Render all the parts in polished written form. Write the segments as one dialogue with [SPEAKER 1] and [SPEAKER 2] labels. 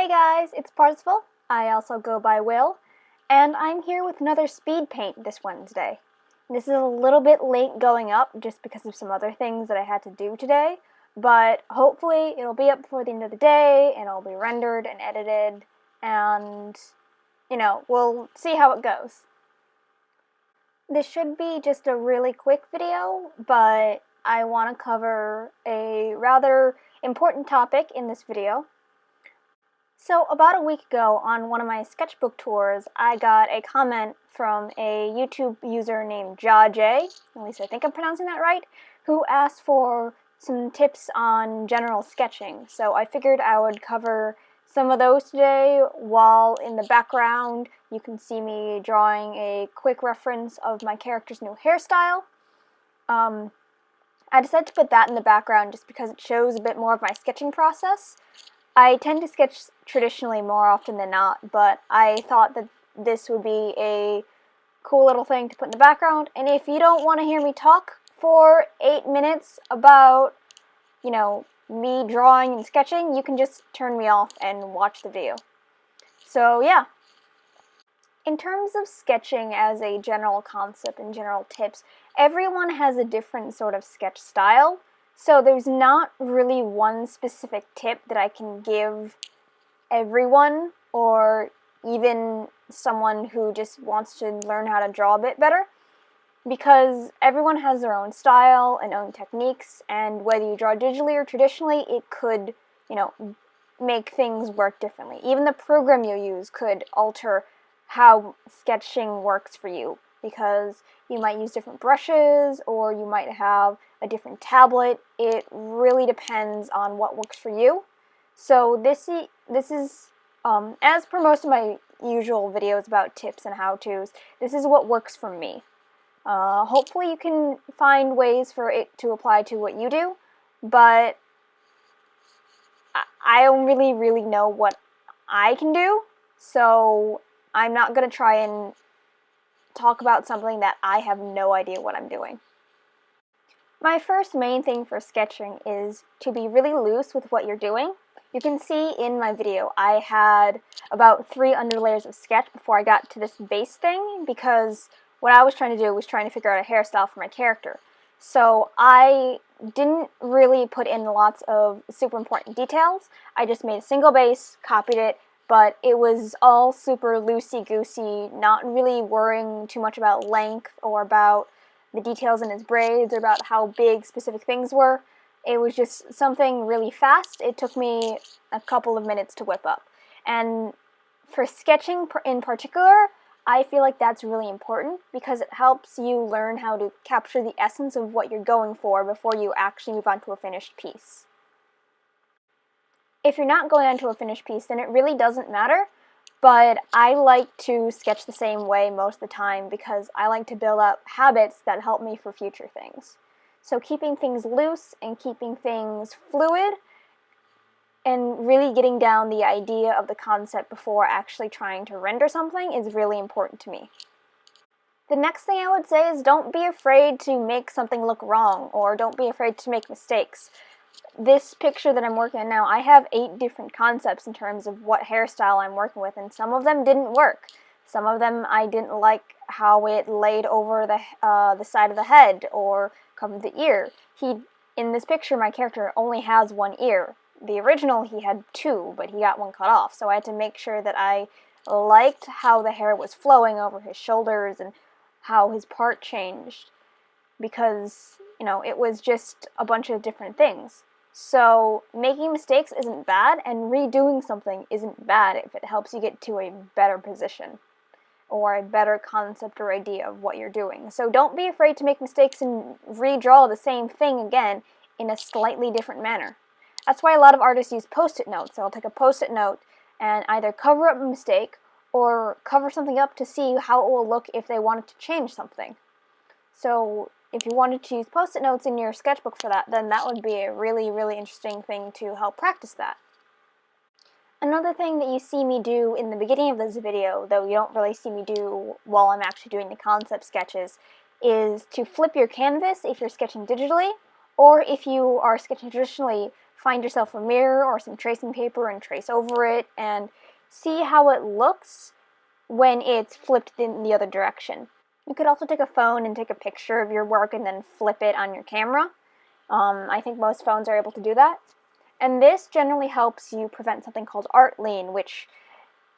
[SPEAKER 1] Hey guys, it's Parzival. I also go by Will, and I'm here with another speed paint this Wednesday. This is a little bit late going up just because of some other things that I had to do today, but hopefully it'll be up before the end of the day and it'll be rendered and edited, and we'll see how it goes. This should be just a really quick video, but I want to cover a rather important topic in this video. So about a week ago on one of my sketchbook tours, I got a comment from a YouTube user named JaJ, at least I think I'm pronouncing that right, who asked for some tips on general sketching. So I figured I would cover some of those today, while in the background you can see me drawing a quick reference of my character's new hairstyle. I decided to put that in the background just because it shows a bit more of my sketching process. I tend to sketch traditionally more often than not, but I thought that this would be a cool little thing to put in the background. And if you don't want to hear me talk for 8 minutes about, me drawing and sketching, you can just turn me off and watch the video. So yeah. In terms of sketching as a general concept and general tips, everyone has a different sort of sketch style. So there's not really one specific tip that I can give everyone, or even someone who just wants to learn how to draw a bit better, because everyone has their own style and own techniques, and whether you draw digitally or traditionally, it could, make things work differently. Even the program you use could alter how sketching works for you, because you might use different brushes, or you might have a different tablet. It really depends on what works for you. So this is, as per most of my usual videos about tips and how-tos, this is what works for me. Hopefully you can find ways for it to apply to what you do, but I don't really know what I can do, so I'm not going to try and talk about something that I have no idea what I'm doing. My first main thing for sketching is to be really loose with what you're doing. You can see in my video I had about 3 underlayers of sketch before I got to this base thing, because what I was trying to do was trying to figure out a hairstyle for my character. So I didn't really put in lots of super important details. I just made a single base, copied it, but it was all super loosey-goosey, not really worrying too much about length or about the details in his braids or about how big specific things were. It was just something really fast. It took me a couple of minutes to whip up. And for sketching in particular, I feel like that's really important because it helps you learn how to capture the essence of what you're going for before you actually move on to a finished piece. If you're not going on to a finished piece, then it really doesn't matter, but I like to sketch the same way most of the time because I like to build up habits that help me for future things. So keeping things loose and keeping things fluid and really getting down the idea of the concept before actually trying to render something is really important to me. The next thing I would say is don't be afraid to make something look wrong, or don't be afraid to make mistakes. This picture that I'm working on now, I have 8 different concepts in terms of what hairstyle I'm working with, and some of them didn't work. Some of them I didn't like how it laid over the side of the head or covered the ear. In this picture, my character only has 1 ear. The original, he had 2, but he got 1 cut off, so I had to make sure that I liked how the hair was flowing over his shoulders and how his part changed, because, it was just a bunch of different things. So making mistakes isn't bad, and redoing something isn't bad if it helps you get to a better position or a better concept or idea of what you're doing. So don't be afraid to make mistakes and redraw the same thing again in a slightly different manner. That's why a lot of artists use post-it notes. They'll take a post-it note and either cover up a mistake or cover something up to see how it will look if they wanted to change something. So if you wanted to use post-it notes in your sketchbook for that, then that would be a really interesting thing to help practice that. Another thing that you see me do in the beginning of this video, though you don't really see me do while I'm actually doing the concept sketches, is to flip your canvas if you're sketching digitally, or if you are sketching traditionally, find yourself a mirror or some tracing paper and trace over it and see how it looks when it's flipped in the other direction. You could also take a phone and take a picture of your work and then flip it on your camera. I think most phones are able to do that. And this generally helps you prevent something called art lean, which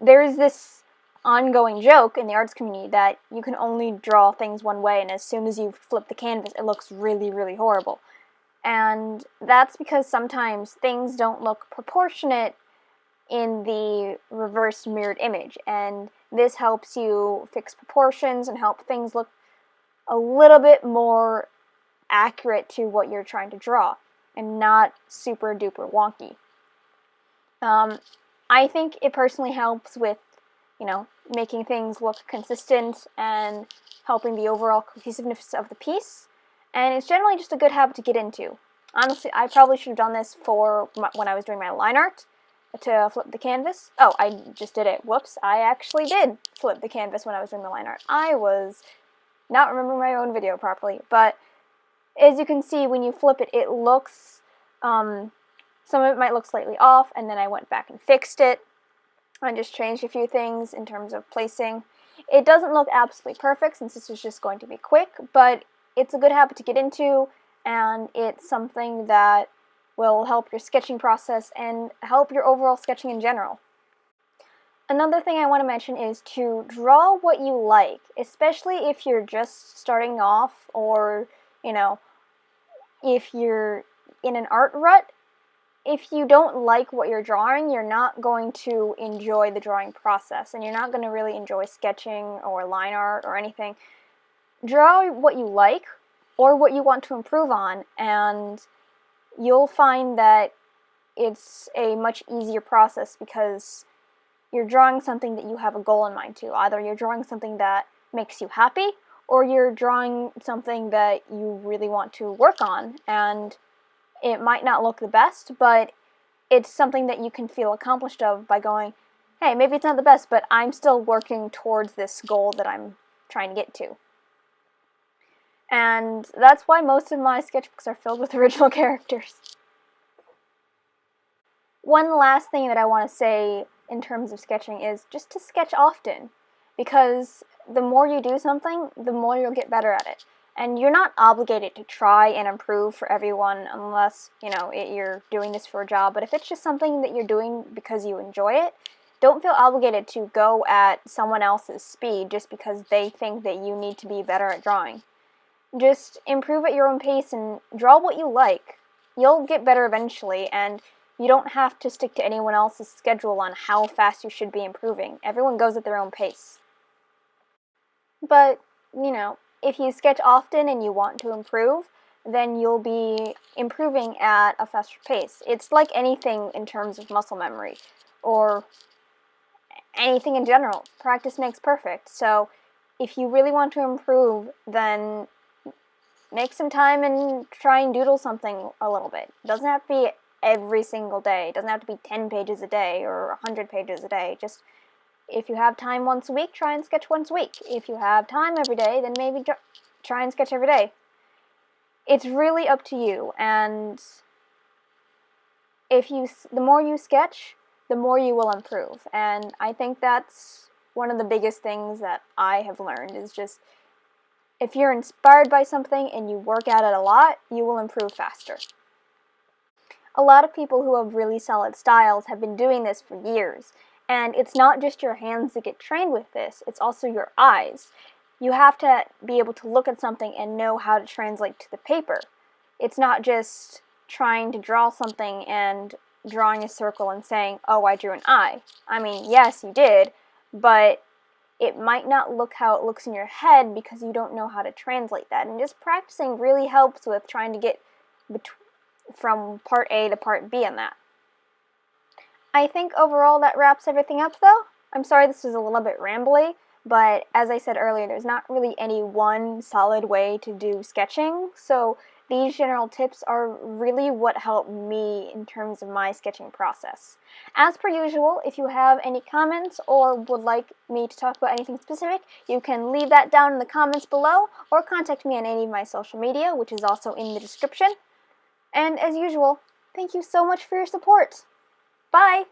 [SPEAKER 1] there's this ongoing joke in the arts community that you can only draw things one way, and as soon as you flip the canvas, it looks really, really horrible. And that's because sometimes things don't look proportionate in the reverse mirrored image, and this helps you fix proportions and help things look a little bit more accurate to what you're trying to draw and not super duper wonky. I think it personally helps with, making things look consistent and helping the overall cohesiveness of the piece, and it's generally just a good habit to get into. Honestly, I probably should have done this when I was doing my line art, to flip the canvas. Oh, I just did it. Whoops, I actually did flip the canvas when I was doing the line art. I was not remembering my own video properly, but as you can see, when you flip it, it looks, some of it might look slightly off, and then I went back and fixed it. I just changed a few things in terms of placing. It doesn't look absolutely perfect since this was just going to be quick, but it's a good habit to get into, and it's something that will help your sketching process and help your overall sketching in general. Another thing I want to mention is to draw what you like, especially if you're just starting off or, if you're in an art rut. If you don't like what you're drawing, you're not going to enjoy the drawing process, and you're not going to really enjoy sketching or line art or anything. Draw what you like or what you want to improve on, and you'll find that it's a much easier process because you're drawing something that you have a goal in mind to. Either you're drawing something that makes you happy, or you're drawing something that you really want to work on, and it might not look the best, but it's something that you can feel accomplished of by going, hey, maybe it's not the best, but I'm still working towards this goal that I'm trying to get to. And that's why most of my sketchbooks are filled with original characters. One last thing that I want to say in terms of sketching is just to sketch often, because the more you do something, the more you'll get better at it. And you're not obligated to try and improve for everyone unless, you're doing this for a job. But if it's just something that you're doing because you enjoy it, don't feel obligated to go at someone else's speed just because they think that you need to be better at drawing. Just improve at your own pace and draw what you like. You'll get better eventually, and you don't have to stick to anyone else's schedule on how fast you should be improving. Everyone goes at their own pace. But, if you sketch often and you want to improve, then you'll be improving at a faster pace. It's like anything in terms of muscle memory, or anything in general. Practice makes perfect. So if you really want to improve, then make some time and try and doodle something a little bit. It doesn't have to be every single day. It doesn't have to be 10 pages a day or 100 pages a day. Just if you have time once a week, try and sketch once a week. If you have time every day, then maybe try and sketch every day. It's really up to you, and the more you sketch, the more you will improve. And I think that's one of the biggest things that I have learned is just, if you're inspired by something and you work at it a lot, you will improve faster. A lot of people who have really solid styles have been doing this for years. And it's not just your hands that get trained with this, it's also your eyes. You have to be able to look at something and know how to translate to the paper. It's not just trying to draw something and drawing a circle and saying, oh, I drew an eye. I mean, yes, you did, but it might not look how it looks in your head because you don't know how to translate that. And just practicing really helps with trying to get from part A to part B on that. I think overall that wraps everything up though. I'm sorry this was a little bit rambly, but as I said earlier, there's not really any one solid way to do sketching, so these general tips are really what help me in terms of my sketching process. As per usual, if you have any comments or would like me to talk about anything specific, you can leave that down in the comments below or contact me on any of my social media, which is also in the description. And as usual, Thank you so much for your support. Bye!